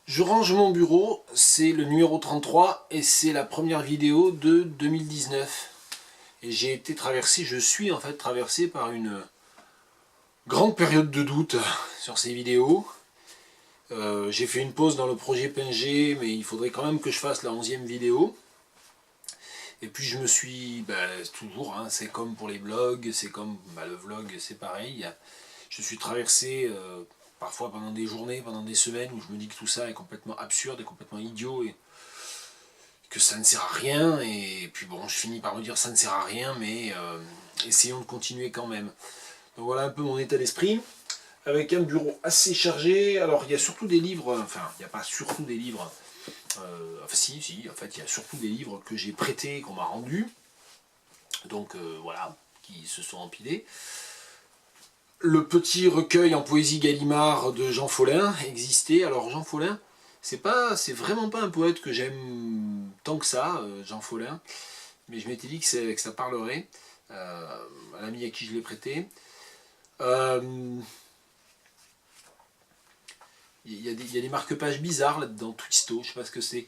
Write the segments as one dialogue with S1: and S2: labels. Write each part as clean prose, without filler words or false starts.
S1: Je range mon bureau, c'est le numéro 33 et c'est la première vidéo de 2019. Et je suis en fait traversé par une grande période de doute sur ces vidéos. J'ai fait une pause dans le projet PNG, mais il faudrait quand même que je fasse la 11e vidéo. Et puis je me suis, toujours, hein, c'est comme pour les blogs, c'est comme le vlog, c'est pareil. Je suis traversé parfois pendant des journées, pendant des semaines où je me dis que tout ça est complètement absurde et complètement idiot et que ça ne sert à rien. Et puis bon, je finis par me dire ça ne sert à rien, mais essayons de continuer quand même. Donc voilà un peu mon état d'esprit. Avec un bureau assez chargé. Alors il y a surtout des livres, enfin il n'y a pas surtout des livres, enfin si, en fait il y a surtout des livres que j'ai prêtés, qu'on m'a rendus. Donc voilà, qui se sont empilés. Le petit recueil en poésie Gallimard de Jean Follain existait. Alors Jean Follain, c'est vraiment pas un poète que j'aime tant que ça, Jean Follain, mais je m'étais dit que ça parlerait à l'ami à qui je l'ai prêté. Il y a des marque-pages bizarres là-dedans, Twisto, je sais pas ce que c'est.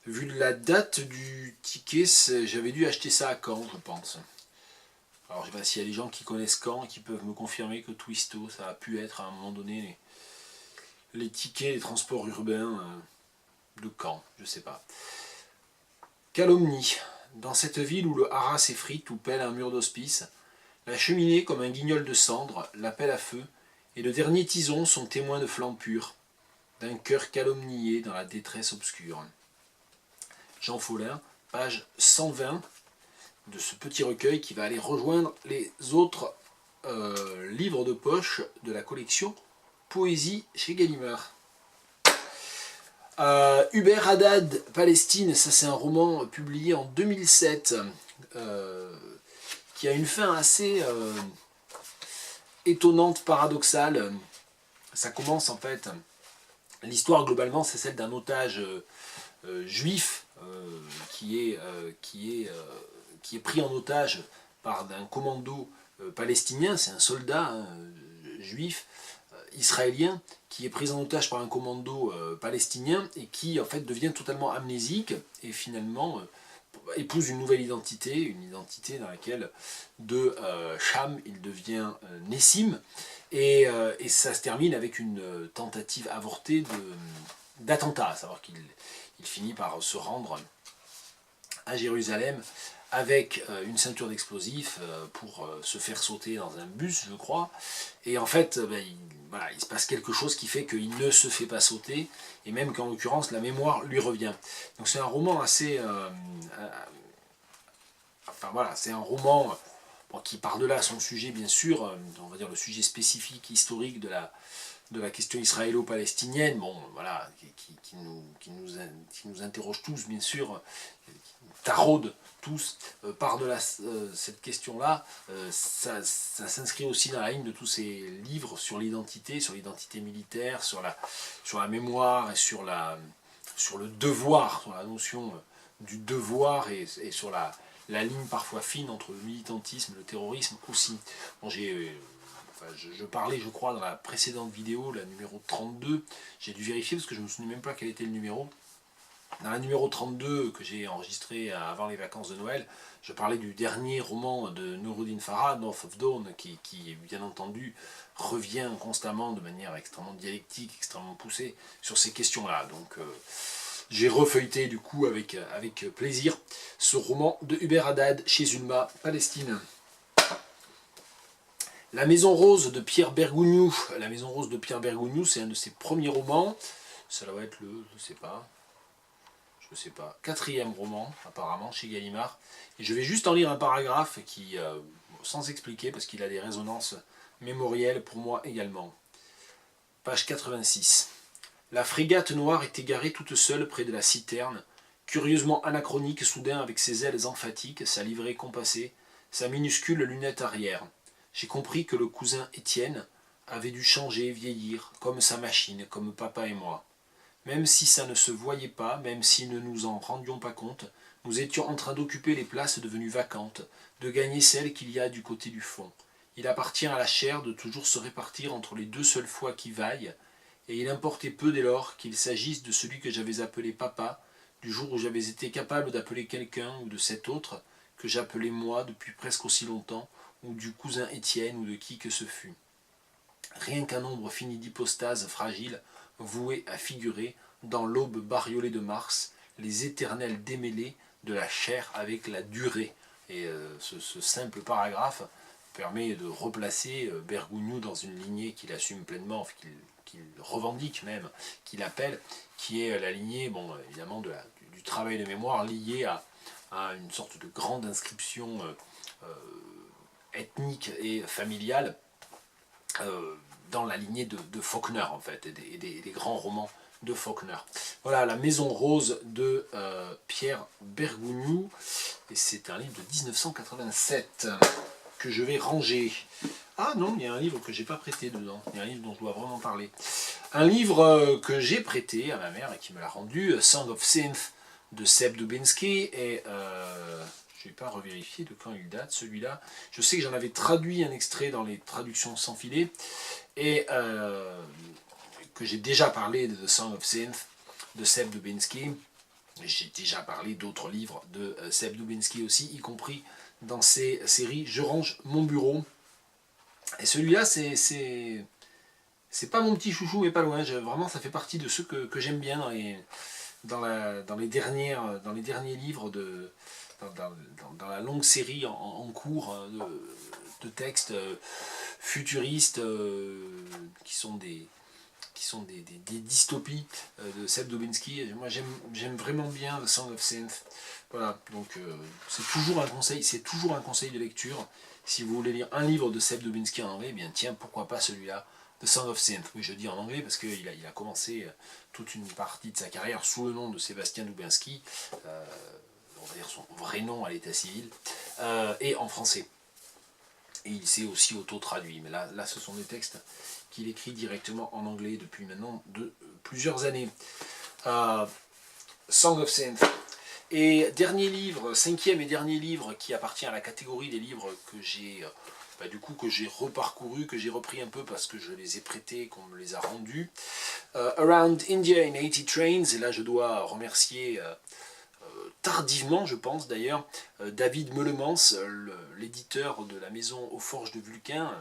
S1: Vu la date du ticket, j'avais dû acheter ça à Caen, je pense. Alors je sais pas s'il y a des gens qui connaissent Caen et qui peuvent me confirmer que Twisto, ça a pu être à un moment donné les tickets des transports urbains de Caen, je sais pas. Calomnie. Dans cette ville où le haras s'effrite, où pèle un mur d'hospice, la cheminée comme un guignol de cendre, la pelle à feu, et le dernier tison sont témoins de flammes pures, d'un cœur calomnié dans la détresse obscure. Jean Follain, page 120 de ce petit recueil qui va aller rejoindre les autres livres de poche de la collection Poésie chez Gallimard. Hubert Haddad, Palestine, ça c'est un roman publié en 2007 qui a une fin assez étonnante, paradoxale. Ça commence en fait, l'histoire globalement c'est celle d'un otage juif qui est pris en otage par un commando palestinien, c'est un soldat juif israélien qui est pris en otage par un commando palestinien et qui en fait devient totalement amnésique et finalement épouse une nouvelle identité, une identité dans laquelle de Cham il devient Nessim et ça se termine avec une tentative avortée d'attentat, à savoir qu'il finit par se rendre à Jérusalem avec une ceinture d'explosifs pour se faire sauter dans un bus, je crois. Et en fait, il se passe quelque chose qui fait qu'il ne se fait pas sauter, et même qu'en l'occurrence, la mémoire lui revient. Donc c'est un roman assez... c'est un roman qui par-delà son sujet, bien sûr, on va dire le sujet spécifique, historique de la question israélo-palestinienne, qui nous interroge tous, bien sûr, taraude tous, par-delà cette question-là, ça s'inscrit aussi dans la ligne de tous ces livres sur l'identité militaire, sur la mémoire et sur le devoir, sur la notion du devoir et sur la ligne parfois fine entre le militantisme et le terrorisme aussi. Bon, je parlais, je crois, dans la précédente vidéo, la numéro 32, j'ai dû vérifier parce que je ne me souviens même pas quel était le numéro. Dans la numéro 32 que j'ai enregistré avant les vacances de Noël, je parlais du dernier roman de Noureddin Farah, North of Dawn, qui bien entendu revient constamment de manière extrêmement dialectique, extrêmement poussée sur ces questions-là. Donc j'ai refeuilleté du coup avec plaisir ce roman de Hubert Haddad chez Zulma, Palestine. La Maison Rose de Pierre Bergogneau. La Maison Rose de Pierre Bergogneau, c'est un de ses premiers romans. Ça doit être je sais pas, 4e roman, apparemment, chez Gallimard. Et je vais juste en lire un paragraphe qui, sans expliquer, parce qu'il a des résonances mémorielles pour moi également. Page 86. La frégate noire est égarée toute seule près de la citerne, curieusement anachronique soudain avec ses ailes emphatiques, sa livrée compassée, sa minuscule lunette arrière. J'ai compris que le cousin Étienne avait dû changer, vieillir, comme sa machine, comme papa et moi. Même si ça ne se voyait pas, même si nous ne nous en rendions pas compte, nous étions en train d'occuper les places devenues vacantes, de gagner celles qu'il y a du côté du fond. Il appartient à la chair de toujours se répartir entre les deux seules fois qui vaillent, et il importait peu dès lors qu'il s'agisse de celui que j'avais appelé papa, du jour où j'avais été capable d'appeler quelqu'un, ou de cet autre que j'appelais moi depuis presque aussi longtemps, ou du cousin Étienne, ou de qui que ce fût. Rien qu'un nombre fini d'hypostases fragiles, vouées à figurer, dans l'aube bariolée de Mars, les éternels démêlés de la chair avec la durée. Et ce simple paragraphe permet de replacer Bergogneau dans une lignée qu'il assume pleinement, qu'il revendique même, qu'il appelle, qui est la lignée, bon, évidemment, du travail de mémoire lié à une sorte de grande inscription ethnique et familiale dans la lignée de Faulkner, en fait, et des grands romans de Faulkner. Voilà, La Maison Rose de Pierre Bergogneau, et c'est un livre de 1987 que je vais ranger. Ah non, il y a un livre que j'ai pas prêté dedans, il y a un livre dont je dois vraiment parler. Un livre que j'ai prêté à ma mère et qui me l'a rendu, Song of Synth de Seb Dubinsky, et je ne vais pas revérifier de quand il date, celui-là. Je sais que j'en avais traduit un extrait dans les traductions sans filet, et que j'ai déjà parlé de The Song of Synth de Seb Dubinsky. J'ai déjà parlé d'autres livres de Seb Dubinsky aussi, y compris dans ces séries Je range mon bureau. Et celui-là, c'est pas mon petit chouchou, mais pas loin. Vraiment, ça fait partie de ceux que j'aime bien dans les derniers livres dans la longue série en cours de textes futuristes qui sont des dystopies de Seb Dubinsky. Moi, j'aime vraiment bien The Song of Synth. Voilà, donc c'est toujours un conseil de lecture. Si vous voulez lire un livre de Seb Dubinsky en anglais, eh bien tiens, pourquoi pas celui-là, The Song of Synth. Oui, je dis en anglais parce qu'il a commencé toute une partie de sa carrière sous le nom de Sébastien Dubinsky, on va dire son vrai nom à l'état civil, et en français. Et il s'est aussi auto-traduit. Mais là, ce sont des textes qu'il écrit directement en anglais depuis maintenant plusieurs années. Song of Synth. Et dernier livre, cinquième et dernier livre qui appartient à la catégorie des livres que j'ai que j'ai reparcouru, que j'ai repris un peu parce que je les ai prêtés, qu'on me les a rendus. Around India in 80 Trains, et là je dois remercier tardivement, je pense d'ailleurs, David Meulemans, l'éditeur de la maison aux Forges de Vulcain,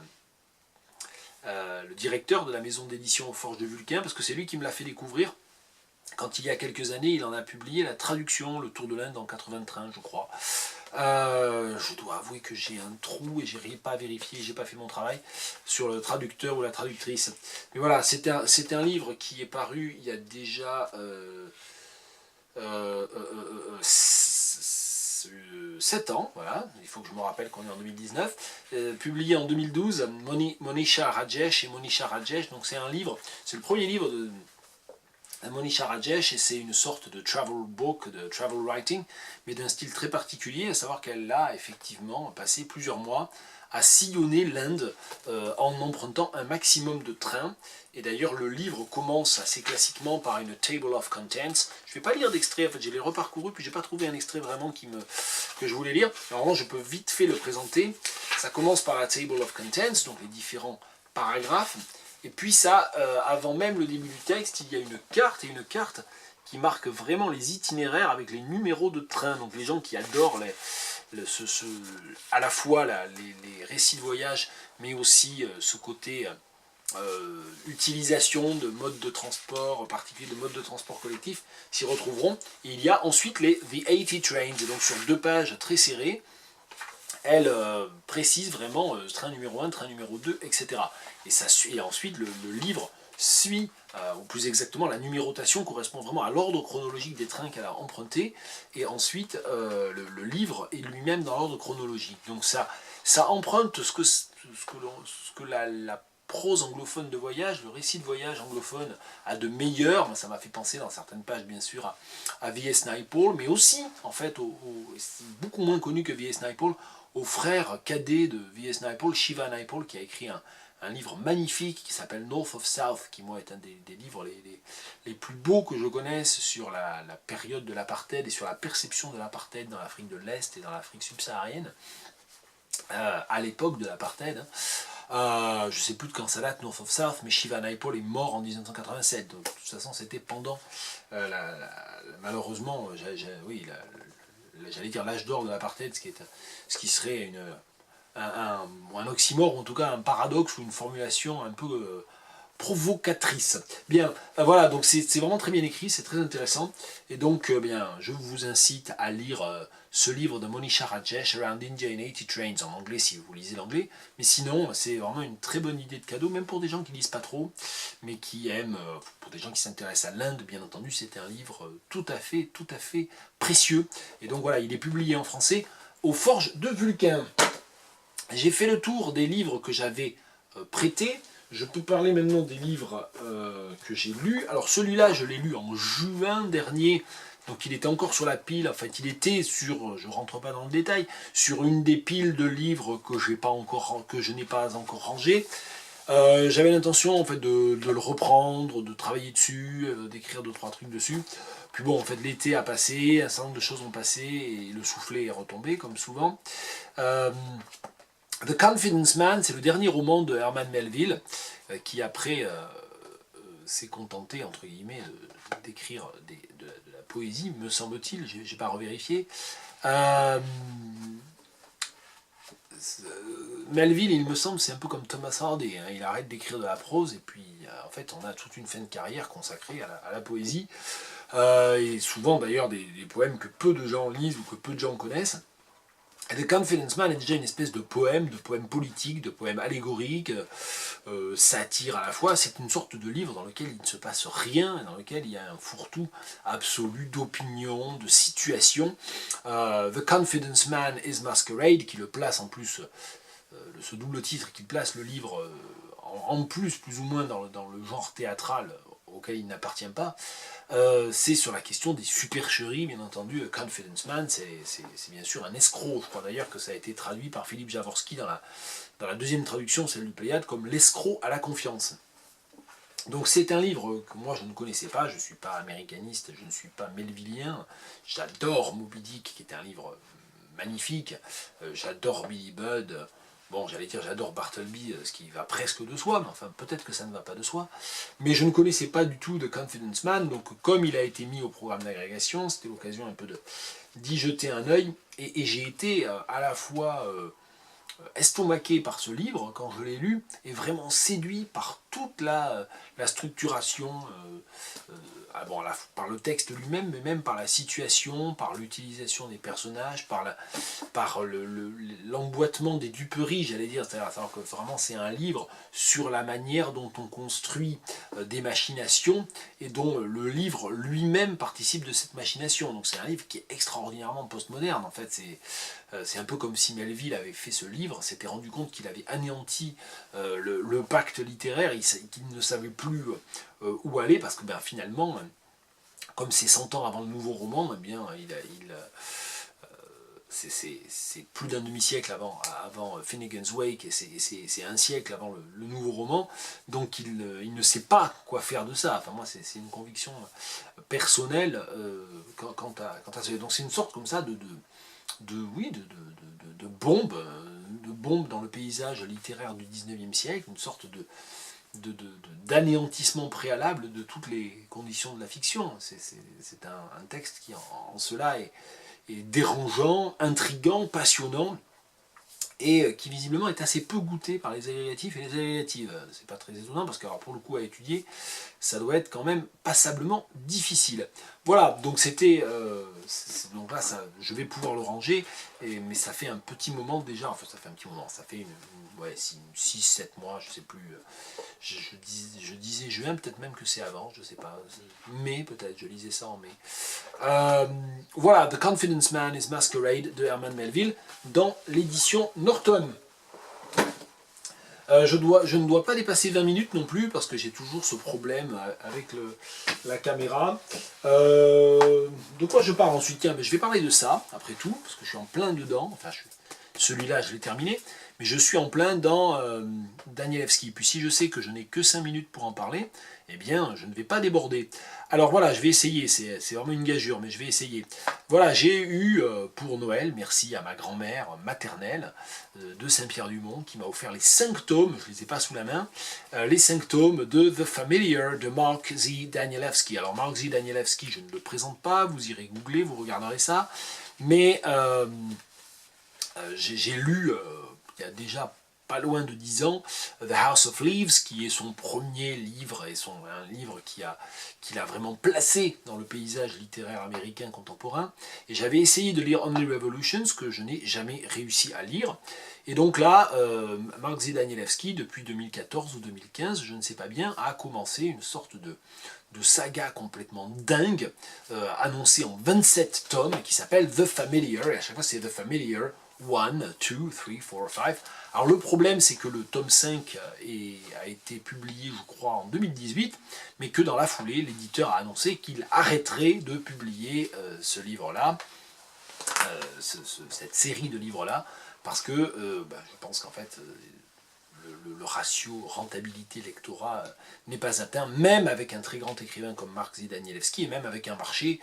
S1: le directeur de la maison d'édition aux Forges de Vulcain, parce que c'est lui qui me l'a fait découvrir. Quand il y a quelques années, il en a publié la traduction, Le Tour de l'Inde en 80 je crois. Je dois avouer que j'ai un trou et j'ai pas vérifié, j'ai pas fait mon travail sur le traducteur ou la traductrice. Mais voilà, c'était un livre qui est paru il y a déjà 7 ans, voilà, il faut que je me rappelle qu'on est en 2019, publié en 2012, Monisha Rajesh et Monisha Rajesh, donc c'est le premier livre de Monisha Rajesh, et c'est une sorte de travel book, de travel writing, mais d'un style très particulier, à savoir qu'elle a effectivement passé plusieurs mois à sillonner l'Inde en empruntant un maximum de trains. Et d'ailleurs, le livre commence assez classiquement par une table of contents. Je ne vais pas lire d'extrait, en fait, je l'ai reparcouru, puis j'ai pas trouvé un extrait vraiment que je voulais lire. Alors, je peux vite fait le présenter. Ça commence par la table of contents, donc les différents paragraphes. Et puis ça, avant même le début du texte, il y a une carte qui marque vraiment les itinéraires avec les numéros de train. Donc les gens qui adorent à la fois les récits de voyage, mais aussi ce côté utilisation de modes de transport, en particulier de modes de transport collectif, s'y retrouveront. Et il y a ensuite les The 80 Trains, et donc sur 2 pages très serrées, elle précise vraiment train numéro 1, train numéro 2, etc. Et ensuite, le livre suit, ou plus exactement, la numérotation correspond vraiment à l'ordre chronologique des trains qu'elle a empruntés, et ensuite, le livre est lui-même dans l'ordre chronologique. Donc ça emprunte ce que la prose anglophone de voyage, le récit de voyage anglophone a de meilleur. Ça m'a fait penser dans certaines pages bien sûr à V.S. Naipaul, mais aussi en fait c'est beaucoup moins connu que V.S. Naipaul, au frère cadet de V.S. Naipaul, Shiva Naipaul, qui a écrit un livre magnifique qui s'appelle North of South, qui moi est un des livres les plus beaux que je connaisse sur la période de l'apartheid et sur la perception de l'apartheid dans l'Afrique de l'Est et dans l'Afrique subsaharienne, à l'époque de l'apartheid. Je ne sais plus de quand ça date, North of South, mais Shiva Naipaul est mort en 1987. Donc, de toute façon, c'était pendant, malheureusement, j'allais dire l'âge d'or de l'apartheid, ce qui serait un oxymore, ou en tout cas un paradoxe ou une formulation un peu provocatrice. Bien, voilà, donc c'est vraiment très bien écrit, c'est très intéressant. Et donc, bien, je vous incite à lire ce livre de Monisha Rajesh, Around India in 80 Trains, en anglais si vous lisez l'anglais. Mais sinon, c'est vraiment une très bonne idée de cadeau, même pour des gens qui lisent pas trop, mais qui aiment, pour des gens qui s'intéressent à l'Inde, bien entendu, c'est un livre tout à fait précieux. Et donc voilà, il est publié en français aux Forges de Vulcain. J'ai fait le tour des livres que j'avais prêtés. Je peux parler maintenant des livres que j'ai lus. Alors celui-là, je l'ai lu en juin dernier, donc il était encore sur la pile, en fait il était sur, je ne rentre pas dans le détail, sur une des piles de livres que je n'ai pas encore rangé. J'avais l'intention en fait de le reprendre, de travailler dessus, d'écrire 2-3 trucs dessus. Puis bon, en fait l'été a passé, un certain nombre de choses ont passé et le soufflet est retombé comme souvent. The Confidence Man, c'est le dernier roman de Herman Melville, qui après s'est contenté, entre guillemets, d'écrire de la poésie, me semble-t-il, je n'ai pas revérifié. Melville, il me semble, c'est un peu comme Thomas Hardy, hein, il arrête d'écrire de la prose, et puis en fait on a toute une fin de carrière consacrée à la poésie, et souvent d'ailleurs des poèmes que peu de gens lisent ou que peu de gens connaissent. The Confidence Man est déjà une espèce de poème politique, de poème allégorique, satire à la fois. C'est une sorte de livre dans lequel il ne se passe rien, dans lequel il y a un fourre-tout absolu d'opinions, de situations. The Confidence Man is Masquerade, qui le place en plus, ce double titre, qui place le livre en plus ou moins dans le genre théâtral auquel il n'appartient pas. C'est sur la question des supercheries, bien entendu. Confidence Man, c'est bien sûr un escroc. Je crois d'ailleurs que ça a été traduit par Philippe Javorski dans la deuxième traduction, celle du Pléiade, comme l'escroc à la confiance. Donc c'est un livre que moi je ne connaissais pas, je ne suis pas américaniste, je ne suis pas melvillien. J'adore Moby Dick, qui est un livre magnifique. J'adore Billy Budd. Bon, j'allais dire j'adore Bartleby, ce qui va presque de soi, mais enfin peut-être que ça ne va pas de soi. Mais je ne connaissais pas du tout de Confidence Man, donc comme il a été mis au programme d'agrégation, c'était l'occasion un peu d'y jeter un œil. Et j'ai été à la fois estomaqué par ce livre quand je l'ai lu, et vraiment séduit par toute la structuration, par le texte lui-même, mais même par la situation, par l'utilisation des personnages, par l'emboîtement des duperies, j'allais dire, c'est-à-dire que vraiment c'est un livre sur la manière dont on construit des machinations, et dont le livre lui-même participe de cette machination. Donc c'est un livre qui est extraordinairement postmoderne, en fait, c'est un peu comme si Melville avait fait ce livre, s'était rendu compte qu'il avait anéanti le pacte littéraire, qu'il ne savait plus où aller, parce que finalement, comme c'est 100 ans avant le nouveau roman, c'est plus d'un demi-siècle avant Finnegan's Wake, et c'est un siècle avant le nouveau roman, donc il ne sait pas quoi faire de ça. Enfin moi c'est une conviction personnelle quant à ça. Donc c'est une sorte comme ça de bombe dans le paysage littéraire du 19e siècle, une sorte d'anéantissement préalable de toutes les conditions de la fiction. C'est un texte qui en cela est dérangeant, intriguant, passionnant, et qui visiblement est assez peu goûté par les agrégatifs et les agrégatives. C'est pas très étonnant, parce que alors, pour le coup à étudier, ça doit être quand même passablement difficile. Voilà, donc donc là je vais pouvoir le ranger, mais ça fait un petit moment déjà, enfin ça fait un petit moment, ça fait 6-7 mois, je sais plus, je disais juin, peut-être même que c'est avant, je sais pas, mai peut-être, je lisais ça en mai. Voilà, The Confidence Man is Masquerade de Herman Melville, dans l'édition Norton. Je ne dois pas dépasser 20 minutes non plus, parce que j'ai toujours ce problème avec la caméra. De quoi je parle ensuite? Tiens, je vais parler de ça, après tout, parce que je suis en plein dedans. Enfin, celui-là, je l'ai terminé. mais je suis en plein dans Danielewski. Puis si je sais que je n'ai que 5 minutes pour en parler, eh bien, je ne vais pas déborder. Alors voilà, je vais essayer, c'est vraiment une gageure, mais je vais essayer. Voilà, j'ai eu pour Noël, merci à ma grand-mère maternelle de Saint-Pierre-du-Mont, qui m'a offert les 5 tomes, je ne les ai pas sous la main, les 5 tomes de The Familiar de Mark Z. Danielewski. Alors Mark Z. Danielewski, je ne le présente pas, vous irez googler, vous regarderez ça, mais j'ai lu, il y a déjà pas loin de 10 ans, The House of Leaves, qui est son premier livre, et un livre qu'il a vraiment placé dans le paysage littéraire américain contemporain. Et j'avais essayé de lire Only Revolutions, que je n'ai jamais réussi à lire. Et donc là, Mark Z. Danielewski, depuis 2014 ou 2015, je ne sais pas bien, a commencé une sorte de saga complètement dingue, annoncée en 27 tomes, qui s'appelle The Familiar, et à chaque fois c'est The Familiar 1, 2, 3, 4, 5. Alors le problème, c'est que le tome 5 a été publié, je crois, en 2018, mais que dans la foulée, l'éditeur a annoncé qu'il arrêterait de publier ce livre-là, cette série de livres-là, parce que je pense qu'en fait, le ratio rentabilité-lectorat n'est pas atteint, même avec un très grand écrivain comme Mark Z. Danielewski, et même avec un marché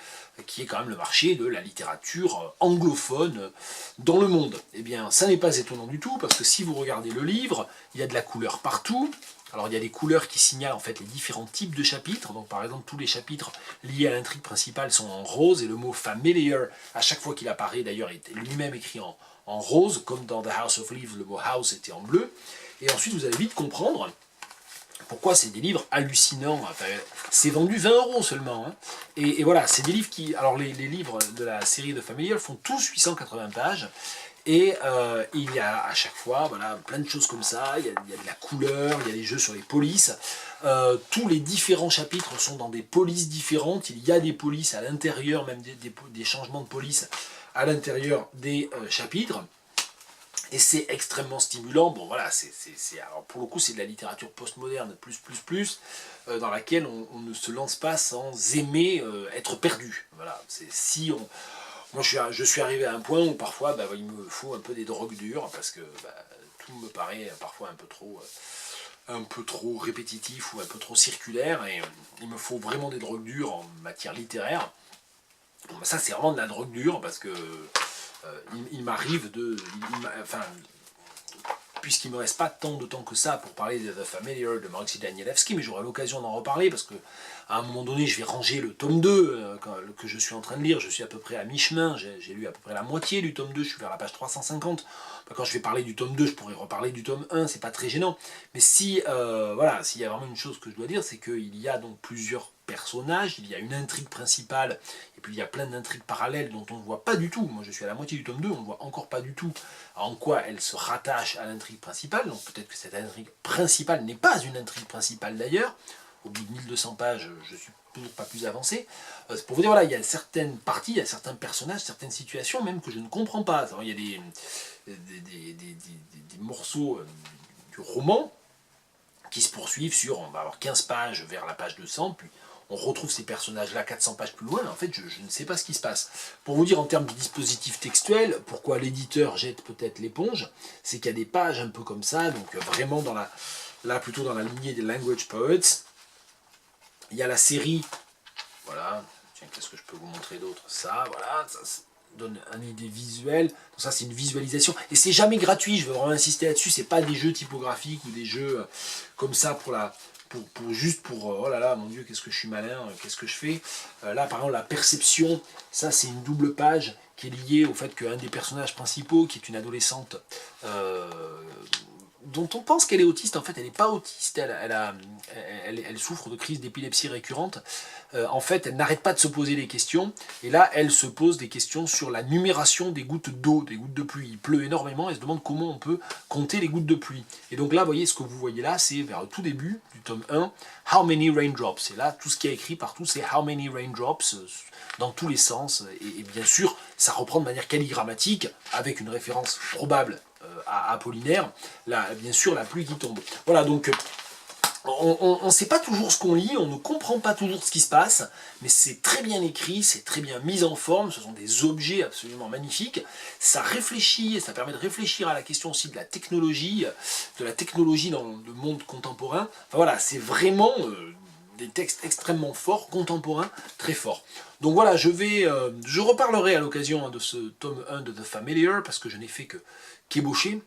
S1: qui est quand même le marché de la littérature anglophone dans le monde. Eh bien, ça n'est pas étonnant du tout, parce que si vous regardez le livre, il y a de la couleur partout. Alors il y a des couleurs qui signalent en fait les différents types de chapitres. Donc par exemple, tous les chapitres liés à l'intrigue principale sont en rose, et le mot familiar, à chaque fois qu'il apparaît d'ailleurs, est lui-même écrit en rose, comme dans The House of Leaves, le mot house était en bleu. Et ensuite, vous allez vite comprendre pourquoi c'est des livres hallucinants. Enfin, c'est vendu 20 € seulement. Hein. Et voilà, c'est des livres qui... Alors, les livres de la série de Familiar font tous 880 pages. Et il y a à chaque fois voilà, plein de choses comme ça. Il y a de la couleur, il y a des jeux sur les polices. Tous les différents chapitres sont dans des polices différentes. Il y a des polices à l'intérieur, même des changements de police à l'intérieur des chapitres. Et c'est extrêmement stimulant. Bon voilà, alors pour le coup c'est de la littérature postmoderne plus, dans laquelle on ne se lance pas sans aimer être perdu. Voilà, moi je suis arrivé à un point où parfois il me faut un peu des drogues dures, parce que tout me paraît parfois un peu trop répétitif ou un peu trop circulaire, et il me faut vraiment des drogues dures en matière littéraire. Bon, ça c'est vraiment de la drogue dure, parce que il m'arrive puisqu'il ne me reste pas tant de temps que ça pour parler de The Familiar de Mark Z. Danielewski, mais j'aurai l'occasion d'en reparler, parce que à un moment donné je vais ranger le tome 2 que je suis en train de lire. Je suis à peu près à mi-chemin, j'ai lu à peu près la moitié du tome 2, je suis vers la page 350. Quand je vais parler du tome 2, je pourrais reparler du tome 1, c'est pas très gênant. Mais s'il y a vraiment une chose que je dois dire, c'est qu'il y a donc plusieurs personnages, il y a une intrigue principale, et puis il y a plein d'intrigues parallèles dont on ne voit pas du tout. Moi je suis à la moitié du tome 2, on ne voit encore pas du tout en quoi elle se rattache à l'intrigue principale. Donc peut-être que cette intrigue principale n'est pas une intrigue principale d'ailleurs. Au bout de 1200 pages, je suis toujours pas plus avancé. C'est pour vous dire, voilà, il y a certaines parties, il y a certains personnages, certaines situations même que je ne comprends pas. Alors, il y a des morceaux du roman qui se poursuivent sur, on va avoir 15 pages vers la page 200, puis on retrouve ces personnages-là 400 pages plus loin. En fait, je ne sais pas ce qui se passe. Pour vous dire en termes de dispositif textuel, pourquoi l'éditeur jette peut-être l'éponge, c'est qu'il y a des pages un peu comme ça, donc vraiment plutôt dans la lignée des Language Poets. Il y a la série, voilà, tiens, qu'est-ce que je peux vous montrer d'autre? Ça, voilà, ça donne une idée visuelle. Donc ça, c'est une visualisation. Et c'est jamais gratuit, je veux vraiment insister là-dessus. C'est pas des jeux typographiques ou des jeux comme ça pour oh là là, mon Dieu, qu'est-ce que je suis malin, qu'est-ce que je fais. Là, par exemple, la perception, ça, c'est une double page qui est liée au fait qu'un des personnages principaux, qui est une adolescente, dont on pense qu'elle est autiste, en fait elle n'est pas autiste, elle souffre de crises d'épilepsie récurrentes. En fait elle n'arrête pas de se poser des questions, et là elle se pose des questions sur la numération des gouttes d'eau, des gouttes de pluie. Il pleut énormément, elle se demande comment on peut compter les gouttes de pluie. Et donc là, vous voyez, ce que vous voyez là, c'est vers le tout début du tome 1, How many raindrops, et là tout ce qui est écrit partout c'est How many raindrops, dans tous les sens, et bien sûr ça reprend de manière calligrammatique, avec une référence probable à Apollinaire, là, bien sûr la pluie qui tombe. Voilà, donc On ne sait pas toujours ce qu'on lit, on ne comprend pas toujours ce qui se passe, mais c'est très bien écrit, c'est très bien mis en forme, ce sont des objets absolument magnifiques. Ça réfléchit, ça permet de réfléchir à la question aussi de la technologie dans le monde contemporain. Enfin voilà, c'est vraiment des textes extrêmement forts, contemporains, très forts. Donc voilà, je reparlerai à l'occasion de ce tome 1 de The Familiar, parce que je n'ai fait qu'ébaucher.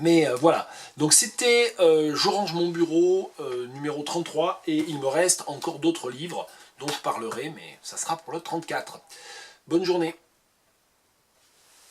S1: Mais voilà, donc c'était Je range mon bureau numéro 33 et il me reste encore d'autres livres dont je parlerai, mais ça sera pour le 34. Bonne journée.